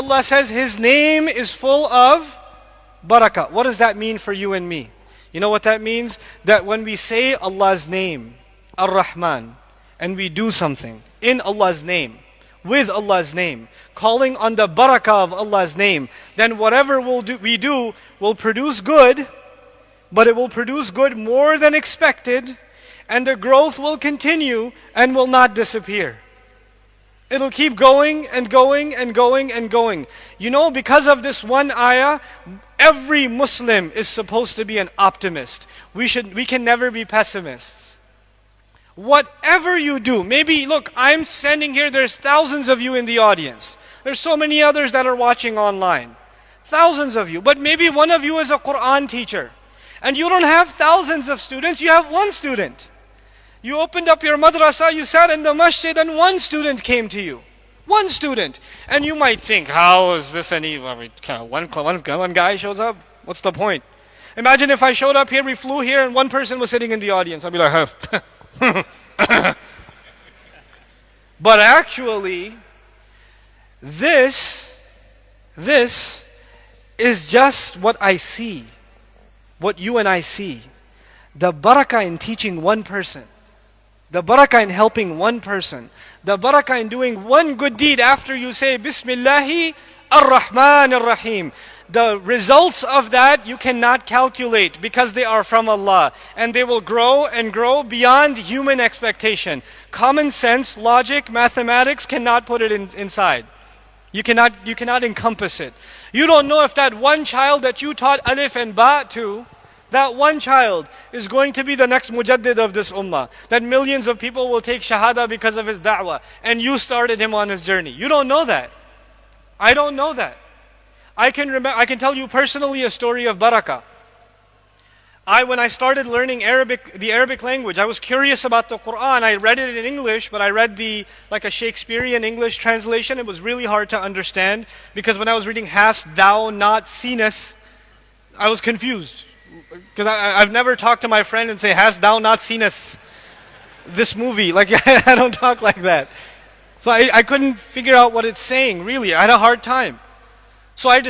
Allah says His name is full of barakah. What does that mean for you and me? You know what that means? That when we say Allah's name, Ar-Rahman, and we do something in Allah's name, with Allah's name, calling on the barakah of Allah's name, then whatever we do will produce good, but it will produce good more than expected, and the growth will continue and will not disappear. It'll keep going and going and going and going. You know, because of this one ayah, every Muslim is supposed to be an optimist. We can never be pessimists. Whatever you do, maybe, look, I'm standing here, there's thousands of you in the audience. There's so many others that are watching online. Thousands of you. But maybe one of you is a Quran teacher. And you don't have thousands of students, you have one student. You opened up your madrasa, you sat in the masjid, and one student came to you. One student. And you might think, how is this any, one guy shows up? What's the point? Imagine if I showed up here, we flew here, and one person was sitting in the audience. I'd be like, But actually, this is just what I see, what you and I see. The barakah in teaching one person. The barakah in helping one person. The barakah in doing one good deed after you say Bismillahi Ar-Rahman Ar-Rahim. The results of that you cannot calculate because they are from Allah. And they will grow and grow beyond human expectation. Common sense, logic, mathematics cannot put it inside. You cannot encompass it. You don't know if that one child that you taught alif and ba to, that one child is going to be the next mujaddid of this ummah. That millions of people will take shahada because of his da'wah. And you started him on his journey. You don't know that. I don't know that. I can tell you personally a story of barakah. When I started learning the Arabic language, I was curious about the Quran. I read it in English, but I read like a Shakespearean English translation. It was really hard to understand because when I was reading hast thou not seeneth, I was confused. Because I've never talked to my friend and say, hast thou not seeneth this movie? Like, I don't talk like that. So I couldn't figure out what it's saying, really. I had a hard time. So I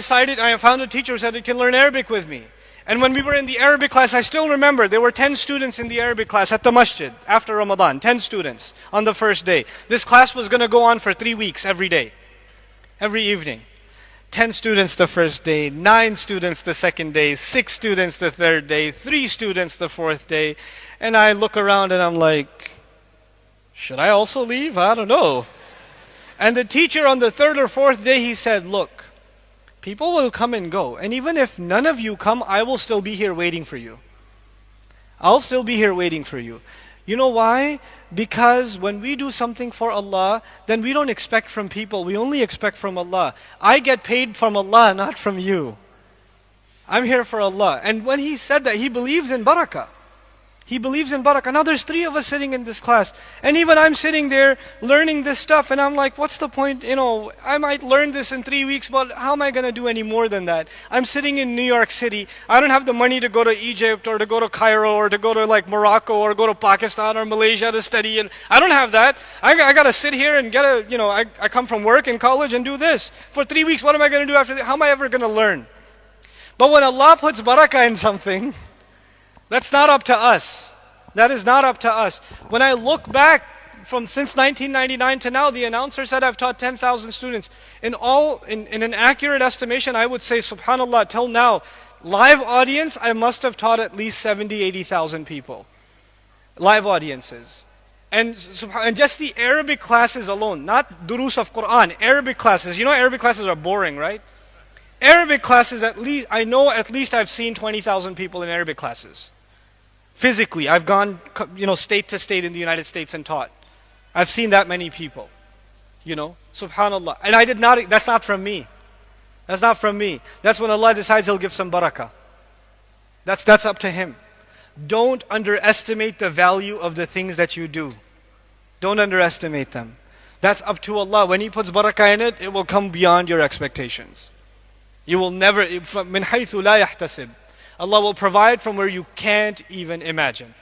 found a teacher who said he can learn Arabic with me. And when we were in the Arabic class, I still remember, there were 10 students in the Arabic class at the masjid after Ramadan. 10 students on the first day. This class was going to go on for 3 weeks every day, every evening. 10 students the first day, 9 students the second day, 6 students the third day, 3 students the fourth day. And I look around and I'm like, should I also leave? I don't know. And the teacher on the third or fourth day, he said, look, people will come and go. And even if none of you come, I will still be here waiting for you. I'll still be here waiting for you. You know why? Because when we do something for Allah, then we don't expect from people. We only expect from Allah. I get paid from Allah, not from you. I'm here for Allah. And when he said that, he believes in barakah. He believes in barakah. Now there's 3 of us sitting in this class. And even I'm sitting there learning this stuff and I'm like, what's the point? You know, I might learn this in 3 weeks, but how am I going to do any more than that? I'm sitting in New York City. I don't have the money to go to Egypt or to go to Cairo or to go to like Morocco or go to Pakistan or Malaysia to study. And I don't have that. I got to sit here and I come from work and college and do this. For 3 weeks, what am I going to do after that? How am I ever going to learn? But when Allah puts barakah in something, that's not up to us. That is not up to us. When I look back since 1999 to now, the announcer said I've taught 10,000 students. In an accurate estimation, I would say, subhanAllah, till now, live audience, I must have taught at least 70, 80,000 people. Live audiences. And just the Arabic classes alone, not durus of Quran, Arabic classes. You know Arabic classes are boring, right? Arabic classes, at least I've seen 20,000 people in Arabic classes. Physically, I've gone, state to state in the United States and taught. I've seen that many people, subhanallah. And that's not from me. That's not from me. That's when Allah decides He'll give some barakah. That's up to Him. Don't underestimate the value of the things that you do. Don't underestimate them. That's up to Allah. When He puts barakah in it, it will come beyond your expectations. You will never, مِنْ حَيْثُ لَا يَحْتَسِبْ. Allah will provide from where you can't even imagine.